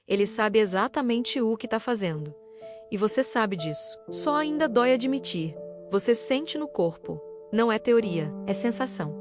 Ele sabe exatamente o que está fazendo. E você sabe disso. Só ainda dói admitir. Você sente no corpo. Não é teoria, é sensação.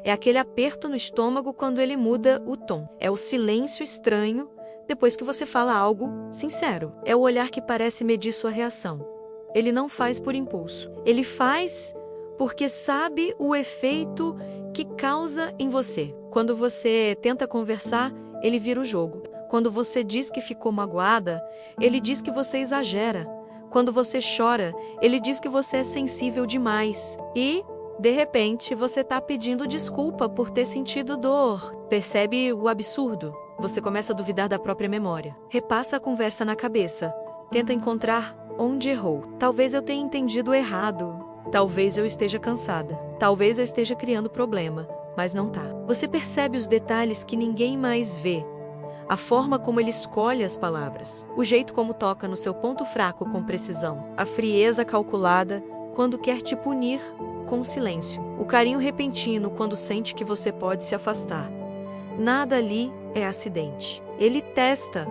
É aquele aperto no estômago quando ele muda o tom. É o silêncio estranho depois que você fala algo sincero. É o olhar que parece medir sua reação. Ele não faz por impulso. Ele faz porque sabe o efeito que causa em você. Quando você tenta conversar, ele vira o jogo. Quando você diz que ficou magoada, ele diz que você exagera. Quando você chora, ele diz que você é sensível demais. E, de repente, você está pedindo desculpa por ter sentido dor. Percebe o absurdo? Você começa a duvidar da própria memória. Repassa a conversa na cabeça. Tenta encontrar onde errou. Talvez eu tenha entendido errado. Talvez eu esteja cansada. Talvez eu esteja criando problema. Mas não tá. Você percebe os detalhes que ninguém mais vê. A forma como ele escolhe as palavras. O jeito como toca no seu ponto fraco com precisão. A frieza calculada quando quer te punir com silêncio. O carinho repentino quando sente que você pode se afastar. Nada ali é acidente. Ele testa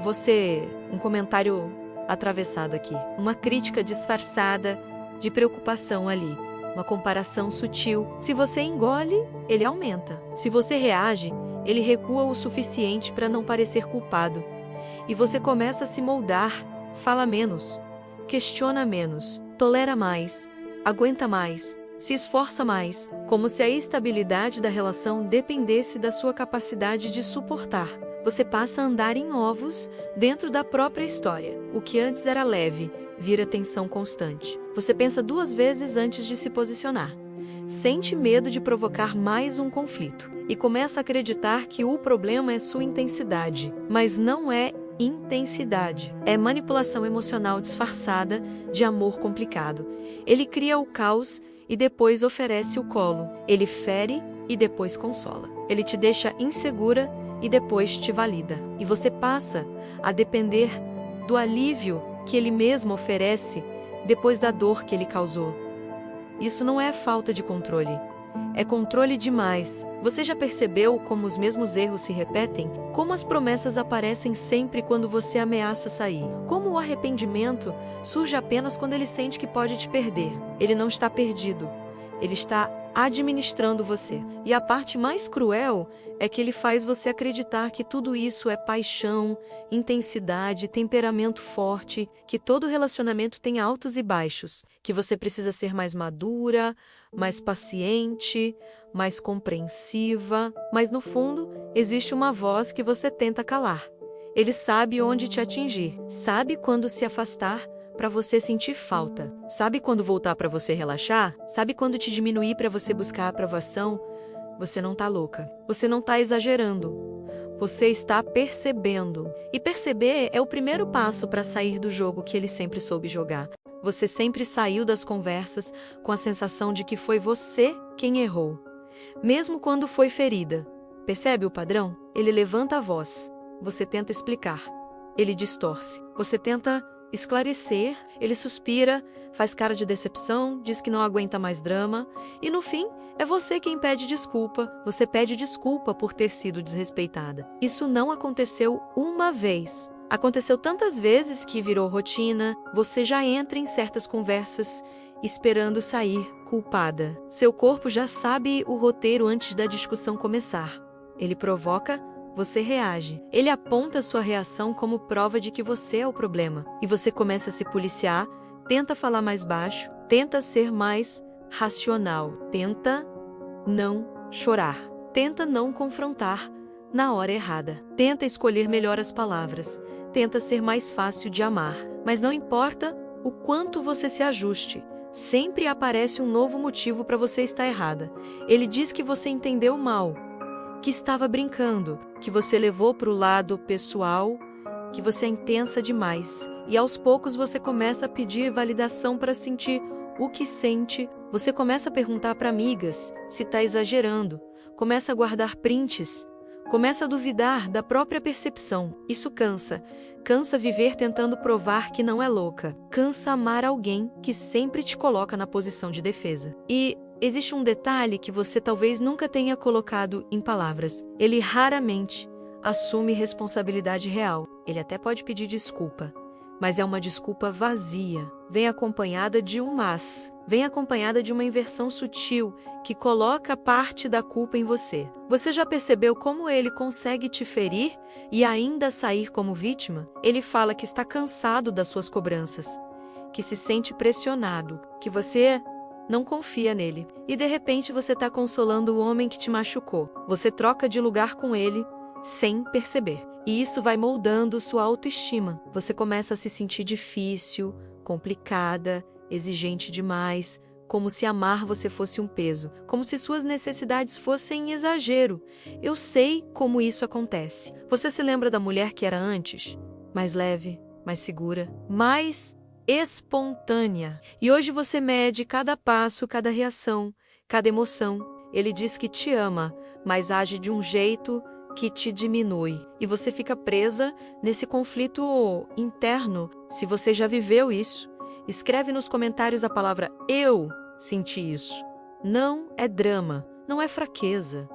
você. Um comentário atravessado aqui. Uma crítica disfarçada de preocupação ali. Uma comparação sutil. Se você engole, ele aumenta. Se você reage, ele recua o suficiente para não parecer culpado. E você começa a se moldar, fala menos, questiona menos, tolera mais, aguenta mais, se esforça mais, como se a estabilidade da relação dependesse da sua capacidade de suportar. Você passa a andar em ovos dentro da própria história. O que antes era leve, vira tensão constante. Você pensa 2 vezes antes de se posicionar. Sente medo de provocar mais um conflito. E começa a acreditar que o problema é sua intensidade. Mas não é intensidade. É manipulação emocional disfarçada de amor complicado. Ele cria o caos e depois oferece o colo. Ele fere e depois consola. Ele te deixa insegura e depois te valida. E você passa a depender do alívio que ele mesmo oferece depois da dor que ele causou. Isso não é falta de controle. É controle demais. Você já percebeu como os mesmos erros se repetem? Como as promessas aparecem sempre quando você ameaça sair? Como o arrependimento surge apenas quando ele sente que pode te perder? Ele não está perdido. Ele está administrando você. E a parte mais cruel é que ele faz você acreditar que tudo isso é paixão, intensidade, temperamento forte, que todo relacionamento tem altos e baixos, que você precisa ser mais madura, mais paciente, mais compreensiva, mas no fundo existe uma voz que você tenta calar. Ele sabe onde te atingir, sabe quando se afastar para você sentir falta. Sabe quando voltar para você relaxar? Sabe quando te diminuir para você buscar aprovação? Você não tá louca. Você não tá exagerando. Você está percebendo. E perceber é o primeiro passo para sair do jogo que ele sempre soube jogar. Você sempre saiu das conversas com a sensação de que foi você quem errou. Mesmo quando foi ferida. Percebe o padrão? Ele levanta a voz. Você tenta explicar. Ele distorce. Você tenta esclarecer, ele suspira, faz cara de decepção, diz que não aguenta mais drama, e no fim, é você quem pede desculpa, você pede desculpa por ter sido desrespeitada. Isso não aconteceu uma vez. Aconteceu tantas vezes que virou rotina, você já entra em certas conversas esperando sair culpada. Seu corpo já sabe o roteiro antes da discussão começar. Ele provoca, você reage. Ele aponta sua reação como prova de que você é o problema. E você começa a se policiar, tenta falar mais baixo, tenta ser mais racional, tenta não chorar, tenta não confrontar na hora errada, tenta escolher melhor as palavras, tenta ser mais fácil de amar. Mas não importa o quanto você se ajuste, sempre aparece um novo motivo para você estar errada. Ele diz que você entendeu mal, que estava brincando, que você levou para o lado pessoal, que você é intensa demais. E aos poucos você começa a pedir validação para sentir o que sente. Você começa a perguntar para amigas se está exagerando, começa a guardar prints, começa a duvidar da própria percepção. Isso cansa. Cansa viver tentando provar que não é louca. Cansa amar alguém que sempre te coloca na posição de defesa. E existe um detalhe que você talvez nunca tenha colocado em palavras. Ele raramente assume responsabilidade real. Ele até pode pedir desculpa, mas é uma desculpa vazia. Vem acompanhada de um mas. Vem acompanhada de uma inversão sutil que coloca parte da culpa em você. Você já percebeu como ele consegue te ferir e ainda sair como vítima? Ele fala que está cansado das suas cobranças, que se sente pressionado, que você não confia nele. E de repente você está consolando o homem que te machucou. Você troca de lugar com ele sem perceber. E isso vai moldando sua autoestima. Você começa a se sentir difícil, complicada, exigente demais, como se amar você fosse um peso, como se suas necessidades fossem exagero. Eu sei como isso acontece. Você se lembra da mulher que era antes? Mais leve, mais segura, mais espontânea. E hoje você mede cada passo, cada reação, cada emoção. Ele diz que te ama, mas age de um jeito que te diminui. E você fica presa nesse conflito interno. Se você já viveu isso, escreve nos comentários a palavra "eu senti isso". Não é drama, não é fraqueza,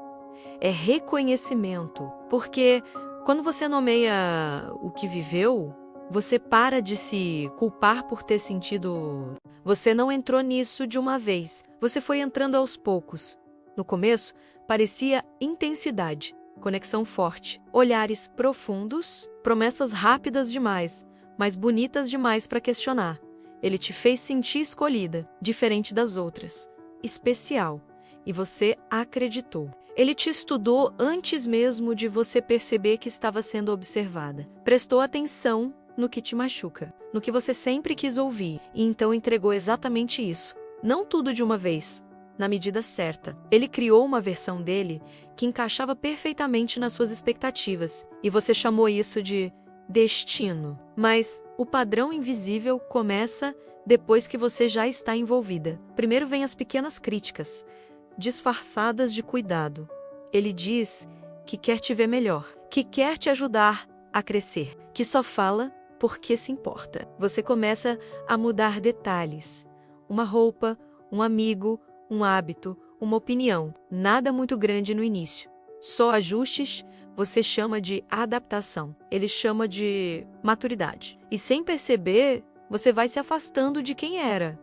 é reconhecimento. Porque quando você nomeia o que viveu, você para de se culpar por ter sentido. Você não entrou nisso de uma vez, você foi entrando aos poucos. No começo, parecia intensidade, conexão forte, olhares profundos, promessas rápidas demais, mas bonitas demais para questionar. Ele te fez sentir escolhida, diferente das outras, especial, e você acreditou. Ele te estudou antes mesmo de você perceber que estava sendo observada. Prestou atenção no que te machuca, no que você sempre quis ouvir, e então entregou exatamente isso. Não tudo de uma vez, na medida certa. Ele criou uma versão dele que encaixava perfeitamente nas suas expectativas, e você chamou isso de destino. Mas o padrão invisível começa depois que você já está envolvida. Primeiro vem as pequenas críticas, disfarçadas de cuidado. Ele diz que quer te ver melhor, que quer te ajudar a crescer, que só fala porque se importa. Você começa a mudar detalhes. Uma roupa, um amigo, um hábito, uma opinião. Nada muito grande no início. Só ajustes. Você chama de adaptação. Ele chama de maturidade. E sem perceber, você vai se afastando de quem era.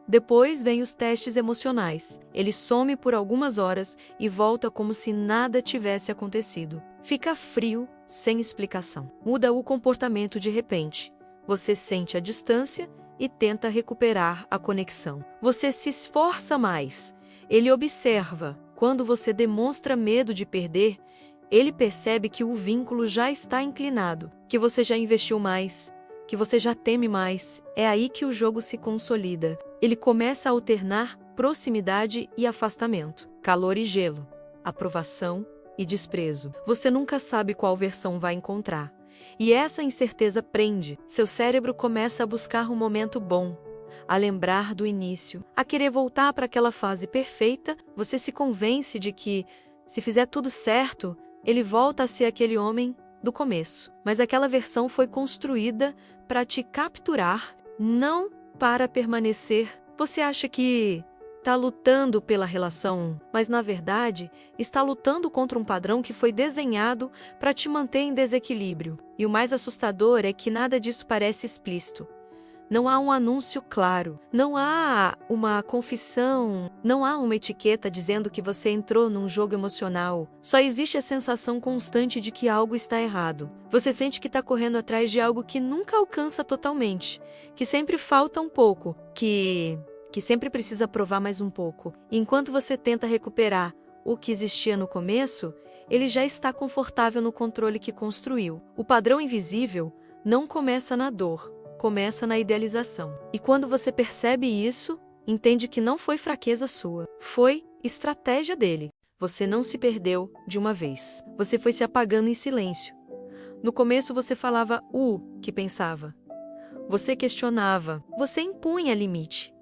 Depois vem os testes emocionais. Ele some por algumas horas e volta como se nada tivesse acontecido. Fica frio, sem explicação. Muda o comportamento de repente. Você sente a distância e tenta recuperar a conexão. Você se esforça mais. Ele observa. Quando você demonstra medo de perder, ele percebe que o vínculo já está inclinado, que você já investiu mais, que você já teme mais. É aí que o jogo se consolida. Ele começa a alternar proximidade e afastamento, calor e gelo, aprovação e desprezo. Você nunca sabe qual versão vai encontrar. E essa incerteza prende. Seu cérebro começa a buscar um momento bom, a lembrar do início, a querer voltar para aquela fase perfeita. Você se convence de que, se fizer tudo certo, ele volta a ser aquele homem do começo. Mas aquela versão foi construída para te capturar, não para permanecer. Você acha que está lutando pela relação, mas na verdade está lutando contra um padrão que foi desenhado para te manter em desequilíbrio. E o mais assustador é que nada disso parece explícito. Não há um anúncio claro, não há uma confissão, não há uma etiqueta dizendo que você entrou num jogo emocional. Só existe a sensação constante de que algo está errado. Você sente que está correndo atrás de algo que nunca alcança totalmente, que sempre falta um pouco, que sempre precisa provar mais um pouco. E enquanto você tenta recuperar o que existia no começo, ele já está confortável no controle que construiu. O padrão invisível não começa na dor, começa na idealização. E quando você percebe isso, entende que não foi fraqueza sua, foi estratégia dele. Você não se perdeu de uma vez. Você foi se apagando em silêncio. No começo você falava o que pensava. Você questionava, você impunha limite.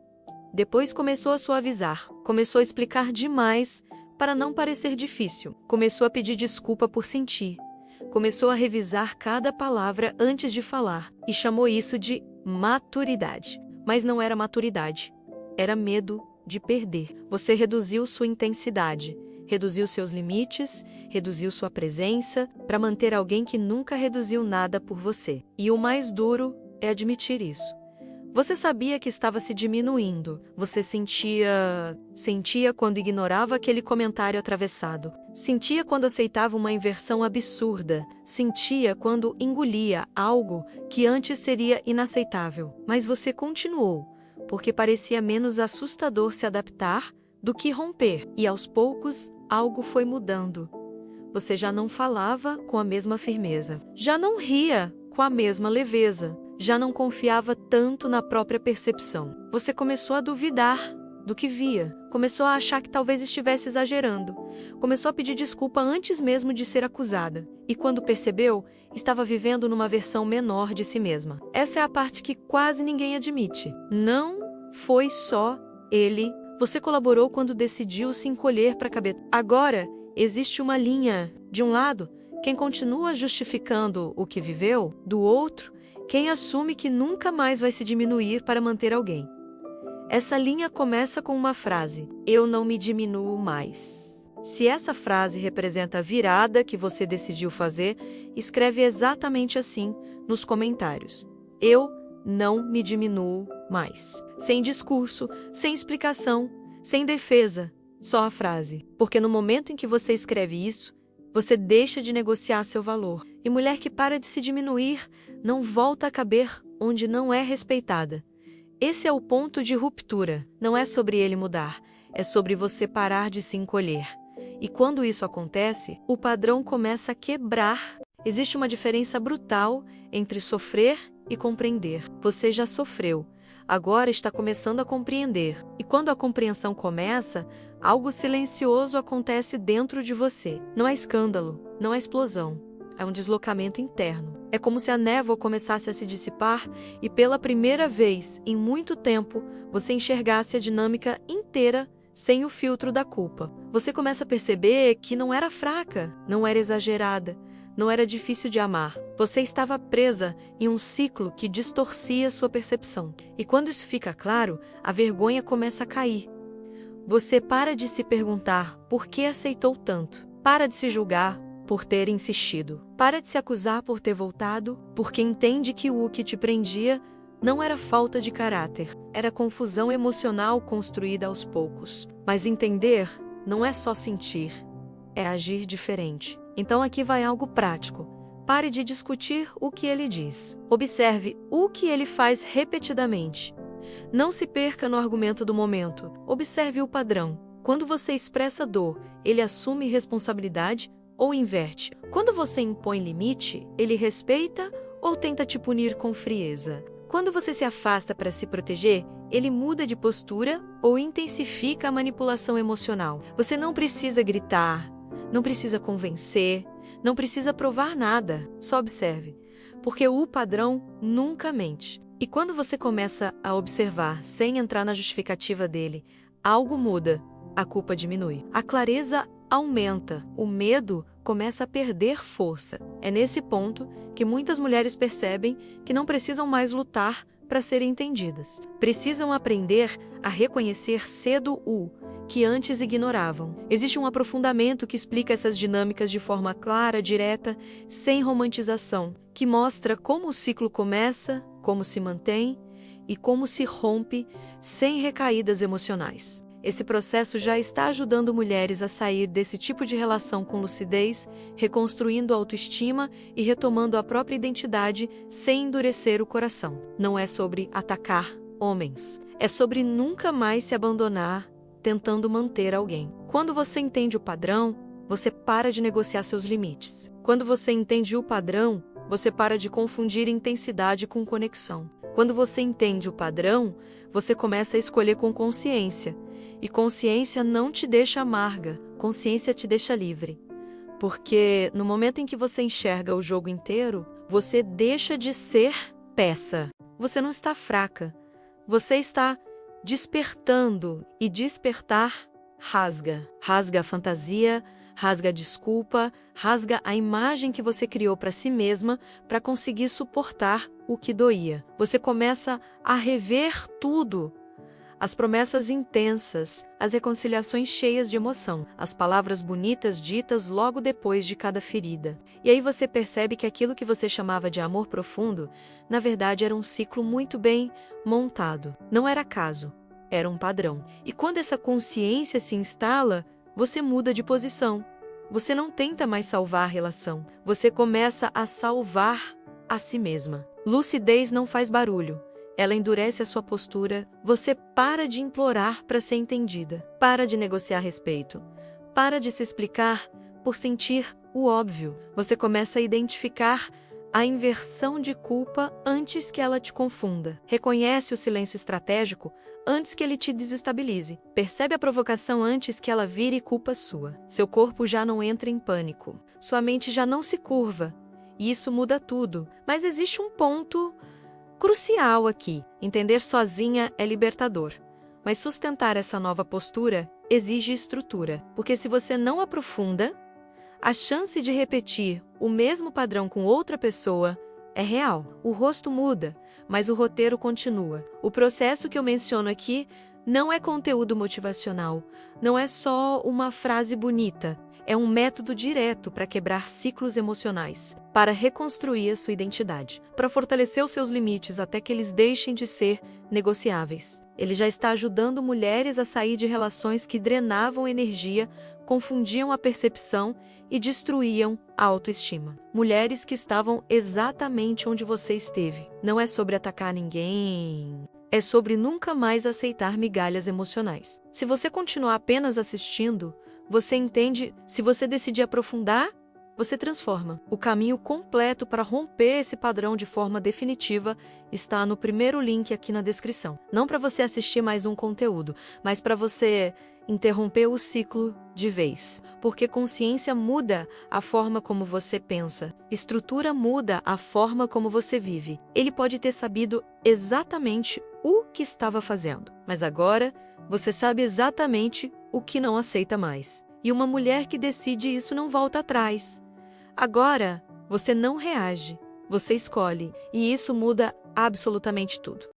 Depois começou a suavizar, começou a explicar demais para não parecer difícil. Começou a pedir desculpa por sentir. Começou a revisar cada palavra antes de falar e chamou isso de maturidade. Mas não era maturidade, era medo de perder. Você reduziu sua intensidade, reduziu seus limites, reduziu sua presença, para manter alguém que nunca reduziu nada por você. E o mais duro é admitir isso. Você sabia que estava se diminuindo. Você sentia quando ignorava aquele comentário atravessado. Sentia quando aceitava uma inversão absurda. Sentia quando engolia algo que antes seria inaceitável. Mas você continuou, porque parecia menos assustador se adaptar do que romper. E aos poucos, algo foi mudando. Você já não falava com a mesma firmeza. Já não ria com a mesma leveza. Já não confiava tanto na própria percepção. Você começou a duvidar do que via. Começou a achar que talvez estivesse exagerando. Começou a pedir desculpa antes mesmo de ser acusada. E quando percebeu, estava vivendo numa versão menor de si mesma. Essa é a parte que quase ninguém admite. Não foi só ele. Você colaborou quando decidiu se encolher para a cabeça. Agora, existe uma linha. De um lado, quem continua justificando o que viveu. Do outro, quem assume que nunca mais vai se diminuir para manter alguém. Essa linha começa com uma frase: eu não me diminuo mais. Se essa frase representa a virada que você decidiu fazer, escreve exatamente assim nos comentários: eu não me diminuo mais. Sem discurso, sem explicação, sem defesa, só a frase. Porque no momento em que você escreve isso, você deixa de negociar seu valor. E mulher que para de se diminuir não volta a caber onde não é respeitada. Esse é o ponto de ruptura. Não é sobre ele mudar, é sobre você parar de se encolher. E quando isso acontece, o padrão começa a quebrar. Existe uma diferença brutal entre sofrer e compreender. Você já sofreu, agora está começando a compreender. E quando a compreensão começa, algo silencioso acontece dentro de você. Não é escândalo, não é explosão. É um deslocamento interno. É como se a névoa começasse a se dissipar e pela primeira vez em muito tempo você enxergasse a dinâmica inteira sem o filtro da culpa. Você começa a perceber que não era fraca, não era exagerada, não era difícil de amar. Você estava presa em um ciclo que distorcia sua percepção. E quando isso fica claro, a vergonha começa a cair. Você para de se perguntar por que aceitou tanto. Para de se julgar por ter insistido. Para de se acusar por ter voltado, porque entende que o que te prendia não era falta de caráter, era confusão emocional construída aos poucos. Mas entender não é só sentir, é agir diferente. Então aqui vai algo prático. Pare de discutir o que ele diz. Observe o que ele faz repetidamente. Não se perca no argumento do momento. Observe o padrão. Quando você expressa dor, ele assume responsabilidade ou inverte. Quando você impõe limite, ele respeita ou tenta te punir com frieza. Quando você se afasta para se proteger, ele muda de postura ou intensifica a manipulação emocional. Você não precisa gritar, não precisa convencer, não precisa provar nada. Só observe, porque o padrão nunca mente. E quando você começa a observar sem entrar na justificativa dele, algo muda, a culpa diminui. A clareza aumenta, o medo começa a perder força. É nesse ponto que muitas mulheres percebem que não precisam mais lutar para serem entendidas. Precisam aprender a reconhecer cedo o que antes ignoravam. Existe um aprofundamento que explica essas dinâmicas de forma clara, direta, sem romantização, que mostra como o ciclo começa, como se mantém e como se rompe sem recaídas emocionais. Esse processo já está ajudando mulheres a sair desse tipo de relação com lucidez, reconstruindo a autoestima e retomando a própria identidade sem endurecer o coração. Não é sobre atacar homens, é sobre nunca mais se abandonar tentando manter alguém. Quando você entende o padrão, você para de negociar seus limites. Quando você entende o padrão, você para de confundir intensidade com conexão. Quando você entende o padrão, você começa a escolher com consciência. E consciência não te deixa amarga, consciência te deixa livre. Porque no momento em que você enxerga o jogo inteiro, você deixa de ser peça. Você não está fraca, você está despertando. E despertar rasga. Rasga a fantasia, rasga a desculpa, rasga a imagem que você criou para si mesma para conseguir suportar o que doía. Você começa a rever tudo, As promessas intensas, as reconciliações cheias de emoção, as palavras bonitas ditas logo depois de cada ferida. E aí você percebe que aquilo que você chamava de amor profundo, na verdade era um ciclo muito bem montado. Não era acaso, era um padrão. E quando essa consciência se instala, você muda de posição. Você não tenta mais salvar a relação, você começa a salvar a si mesma. Lucidez não faz barulho. Ela endurece a sua postura, você para de implorar para ser entendida, para de negociar respeito, para de se explicar por sentir o óbvio. Você começa a identificar a inversão de culpa antes que ela te confunda. Reconhece o silêncio estratégico antes que ele te desestabilize. Percebe a provocação antes que ela vire culpa sua. Seu corpo já não entra em pânico, sua mente já não se curva, e isso muda tudo. Mas existe um ponto crucial aqui. Entender sozinha é libertador, mas sustentar essa nova postura exige estrutura, porque se você não aprofunda, a chance de repetir o mesmo padrão com outra pessoa é real. O rosto muda, mas o roteiro continua. O processo que eu menciono aqui não é conteúdo motivacional, não é só uma frase bonita. É um método direto para quebrar ciclos emocionais, para reconstruir a sua identidade, para fortalecer os seus limites até que eles deixem de ser negociáveis. Ele já está ajudando mulheres a sair de relações que drenavam energia, confundiam a percepção e destruíam a autoestima. Mulheres que estavam exatamente onde você esteve. Não é sobre atacar ninguém. É sobre nunca mais aceitar migalhas emocionais. Se você continuar apenas assistindo, você entende. Se você decidir aprofundar, você transforma. O caminho completo para romper esse padrão de forma definitiva está no primeiro link aqui na descrição. Não para você assistir mais um conteúdo, mas para você interromper o ciclo de vez. Porque consciência muda a forma como você pensa. Estrutura muda a forma como você vive. Ele pode ter sabido exatamente o que estava fazendo, mas agora você sabe exatamente o que não aceita mais. E uma mulher que decide isso não volta atrás. Agora, você não reage, você escolhe, e isso muda absolutamente tudo.